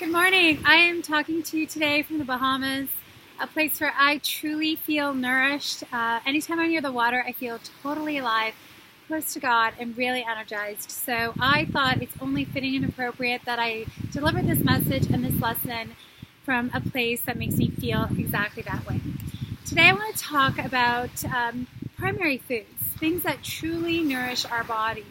Good morning. I am talking to you today from the Bahamas, a place where I truly feel nourished. Anytime I'm near the water, I feel totally alive, close to God, and really energized. So I thought it's only fitting and appropriate that I deliver this message and this lesson from a place that makes me feel exactly that way. Today I want to talk about primary foods, things that truly nourish our bodies.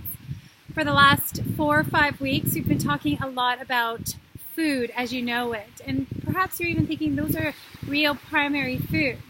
For the last 4 or 5 weeks, we've been talking a lot about food as you know it, and perhaps you're even thinking those are real primary foods.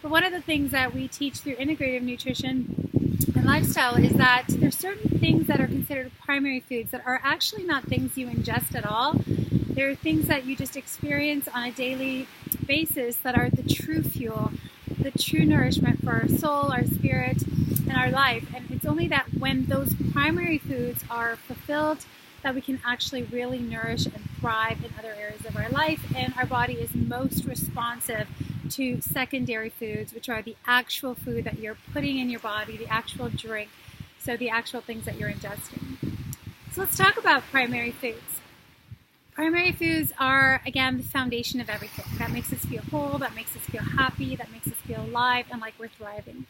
But one of the things that we teach through integrative nutrition and lifestyle is that there's certain things that are considered primary foods that are actually not things you ingest at all. They're things that you just experience on a daily basis that are the true fuel, the true nourishment for our soul, our spirit, and our life. And it's only that when those primary foods are fulfilled that we can actually really nourish and thrive in other areas of our life, and our body is most responsive to secondary foods, which are the actual food that you're putting in your body, the actual drink, so the actual things that you're ingesting. So let's talk about primary foods. Primary foods are, again, the foundation of everything. That makes us feel whole, that makes us feel happy, that makes us feel alive and like we're thriving.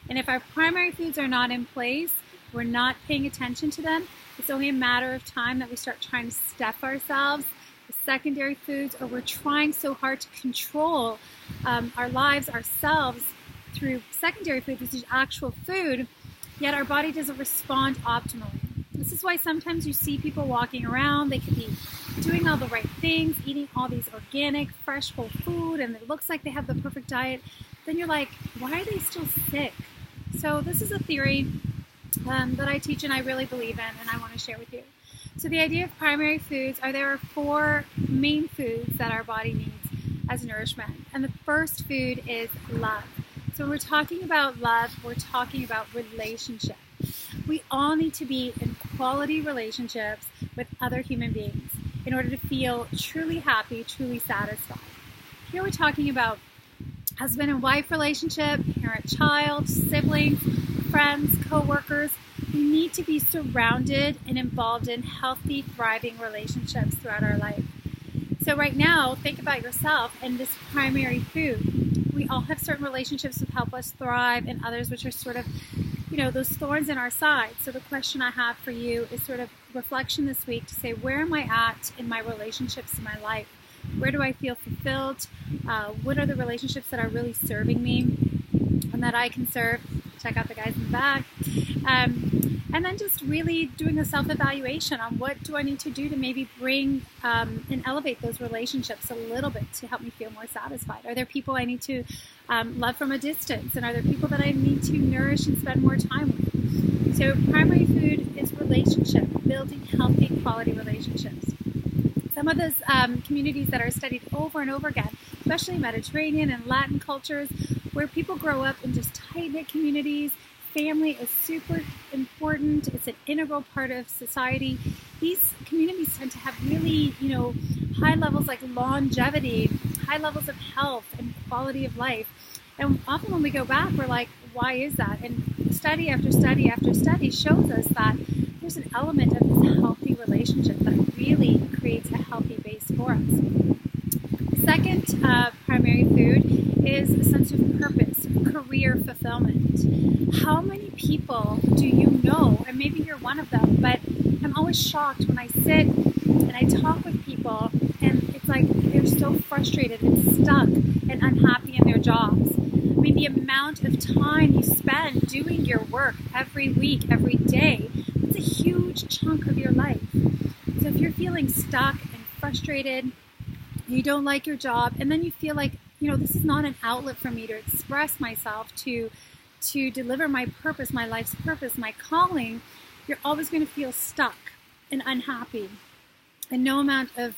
And if our primary foods are not in place, we're not paying attention to them, it's only a matter of time that we start trying to stuff ourselves with secondary foods, or we're trying so hard to control our lives, ourselves, through secondary foods, which is actual food, yet our body doesn't respond optimally. This is why sometimes you see people walking around, they could be doing all the right things, eating all these organic, fresh, whole food, and it looks like they have the perfect diet. Then you're like, why are they still sick? So this is a theory that I teach and I really believe in, and I want to share with you. So the idea of primary foods are there are 4 main foods that our body needs as nourishment. And the first food is love. So when we're talking about love, we're talking about relationship. We all need to be in quality relationships with other human beings in order to feel truly happy, truly satisfied. Here we're talking about husband and wife relationship, parent-child, siblings, friends, co-workers. We need to be surrounded and involved in healthy, thriving relationships throughout our life. So right now, think about yourself and this primary food. We all have certain relationships that help us thrive, and others which are sort of, those thorns in our side. So the question I have for you is sort of reflection this week to say, where am I at in my relationships in my life? Where do I feel fulfilled? What are the relationships that are really serving me and that I can serve? Check out the guys in the back. And then just really doing a self-evaluation on what do I need to do to maybe bring and elevate those relationships a little bit to help me feel more satisfied. Are there people I need to love from a distance? And are there people that I need to nourish and spend more time with? So primary food is relationship, building healthy, quality relationships. Some of those communities that are studied over and over again, especially Mediterranean and Latin cultures, where people grow up in just tight-knit communities. Family is super important. It's an integral part of society. These communities tend to have really, high levels like longevity, high levels of health and quality of life. And often when we go back, we're like, why is that? And study after study after study shows us that there's an element of this healthy relationship that really creates a healthy base for us. Second primary food is a sense of purpose, career fulfillment. How many people do you know, and maybe you're one of them, but I'm always shocked when I sit and I talk with people and it's like they're so frustrated and stuck and unhappy in their jobs. I mean, the amount of time you spend doing your work every week, every day, it's a huge chunk of your life. So if you're feeling stuck and frustrated, you don't like your job, and then you feel like, this is not an outlet for me to express myself, to deliver my purpose, my life's purpose, my calling, you're always going to feel stuck and unhappy. And no amount of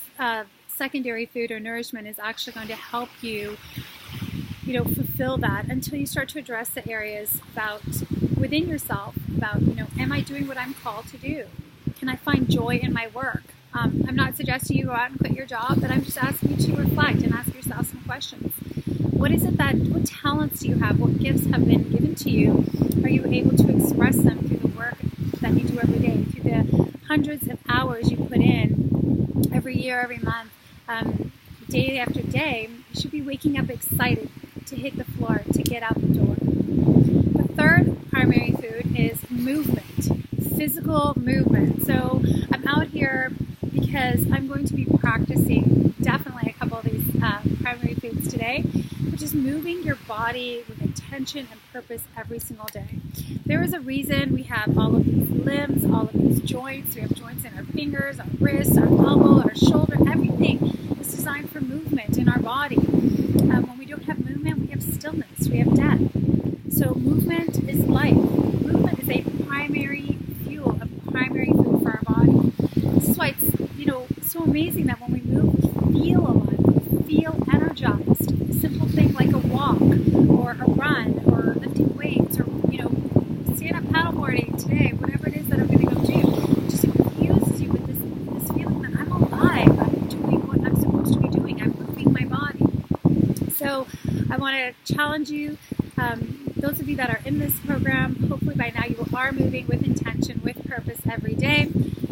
secondary food or nourishment is actually going to help you, fulfill that until you start to address the areas about within yourself, about, am I doing what I'm called to do? Can I find joy in my work? I'm not suggesting you go out and quit your job, but I'm just asking you to reflect and ask yourself some questions. What talents do you have? What gifts have been given to you? Are you able to express them through the work that you do every day, through the hundreds of hours you put in every year, every month, day after day, you should be waking up excited to hit the floor, to get out the door. The third primary food is movement, physical movement. So I'm out here because I'm going to be practicing definitely a couple of these primary foods today, which is moving your body with intention and purpose every single day. There is a reason we have all of these limbs, all of these joints. We have joints in our fingers, our wrists, our elbow, our shoulder. Everything is designed for movement in our body. When we don't have movement, we have stillness, we have death. So movement is life. Movement is a primary fuel, a primary food for our body. This is why it's so amazing that when we move, we feel alive, we feel energized. A simple thing like a walk or a run or lifting weights or stand-up paddleboarding today, whatever it is that I'm going to go do, just infuses you with this feeling that I'm alive, I'm doing what I'm supposed to be doing, I'm moving my body. So I want to challenge you, those of you that are in this program, hopefully by now you are moving with intention, with purpose every day,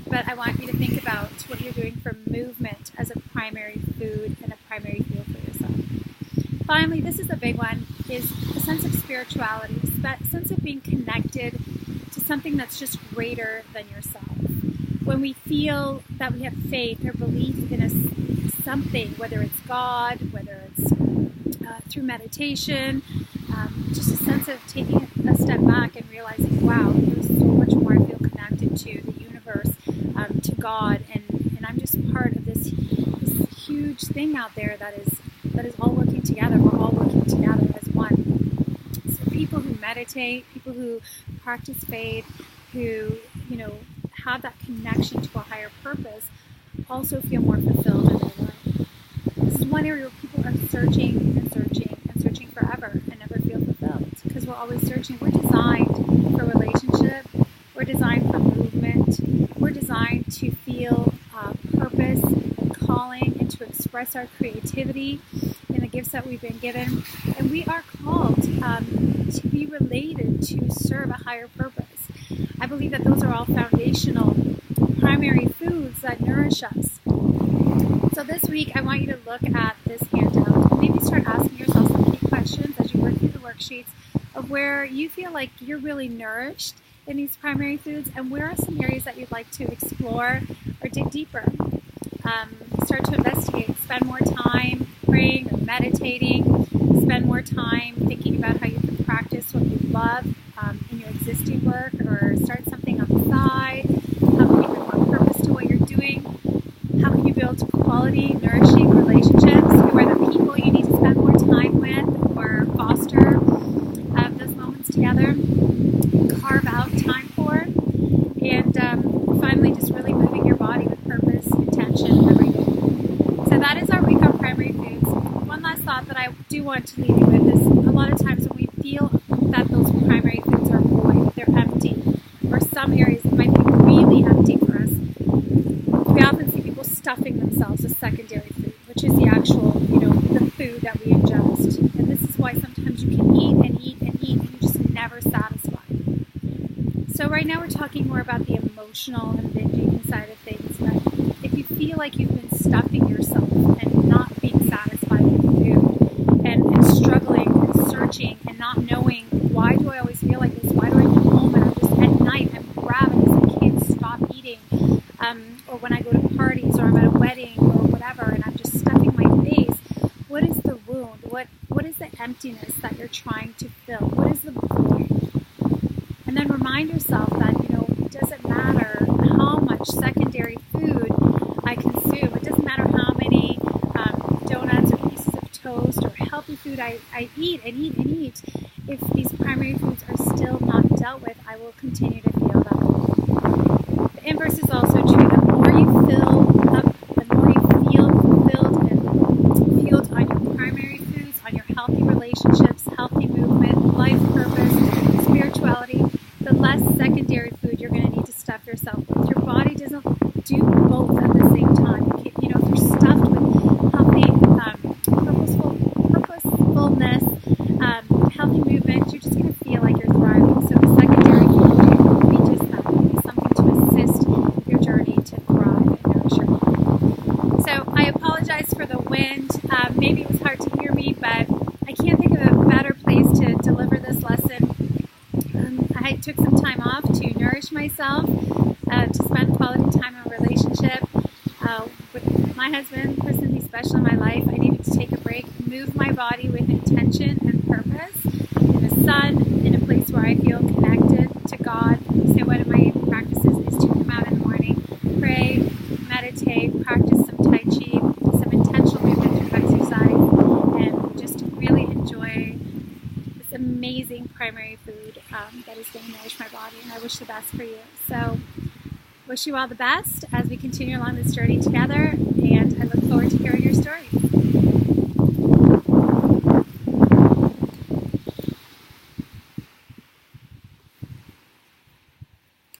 but I want you to think about what you're doing for movement as a primary food and a primary fuel for yourself. Finally, this is a big one, is a sense of spirituality, a sense of being connected to something that's just greater than yourself. When we feel that we have faith or belief in something, whether it's God, whether it's through meditation, just a sense of taking a step back and realizing, wow, there's so much more I feel connected to the universe, to God, and I'm just part of this huge thing out there that is all working together. We're all working together as one. So people who meditate, people who practice faith, who have that connection to a higher purpose, also feel more fulfilled in their life. This is one area where people are searching and searching and searching forever and never feel fulfilled, because we're always searching. We're designed for relationship. We're designed for movement. We're designed to feel purpose and calling and to express our creativity in the gifts that we've been given. And we are called to be related to serve a higher purpose. I believe that those are all foundational primary foods that nourish us. So this week, I want you to look at this handout and maybe start asking yourself some key questions as you work through the worksheets of where you feel like you're really nourished in these primary foods, and where are some areas that you'd like to explore or dig deeper. Start to investigate. Spend more time praying or meditating. Spend more time thinking about how you can practice what you love in your existing work, or start something on the side. How can you bring more purpose to what you're doing? How can you build quality, nourishing relationships? Who are the people you need to spend more time with or foster those moments together? Carve out time for. And finally, just really moving your body with purpose, intention every day. So that is our week on primary foods. One last thought that I do want to leave you with is a lot of times when we feel that those primary foods are void, they're empty, or some areas might be really empty for us, we often see people stuffing themselves with secondary food, which is the actual, the food that we ingest. And this is why sometimes you can eat and eat and eat and you're just never satisfied. So right now we're talking more about the emotional and binging side of things, but if you feel like you've been stuffing yourself and not being satisfied with food and struggling and searching and not knowing, why do I always feel like this? Why do I come home and I'm just at night, I'm ravenous, I can't stop eating, or when I go to parties or I'm at a wedding or whatever and I'm just stuffing my face, what is the wound? What is the emptiness that you're trying to fill? What is the void? And then remind yourself that, it doesn't matter how much secondary food I consume. It doesn't matter how many donuts or pieces of toast or healthy food I eat and eat and eat. If these primary foods are still not dealt with, I will continue to feel that way. The inverse is also true. The more you fill up, the more you feel fulfilled and fueled on your primary foods, on your healthy relationships, healthy movement, life purpose, spirituality, the less secondary food you're going to need to stuff yourself with. Your body doesn't do both at the same time. If you're stuffed with healthy, purposefulness, healthy movement, you're just going to feel like you're thriving. So the secondary food will be just that. It'll be something to assist your journey to thrive and nourish your body. wind. Maybe it was hard to hear me, but I can't think of a better place to deliver this lesson. I took some time off to nourish myself, to spend quality time in a relationship with my husband, the person who's special in my life. I needed to take a break, move my body with intention and purpose in the sun, in a place where I feel connected to God. So one of my practices is to come out in the morning, pray, meditate, practice some Tai Chi, some intentional movement through exercise, and just really enjoy this amazing primary food that is going to nourish my body, and I wish the best for you. So wish you all the best as we continue along this journey together, and I look forward to hearing your story.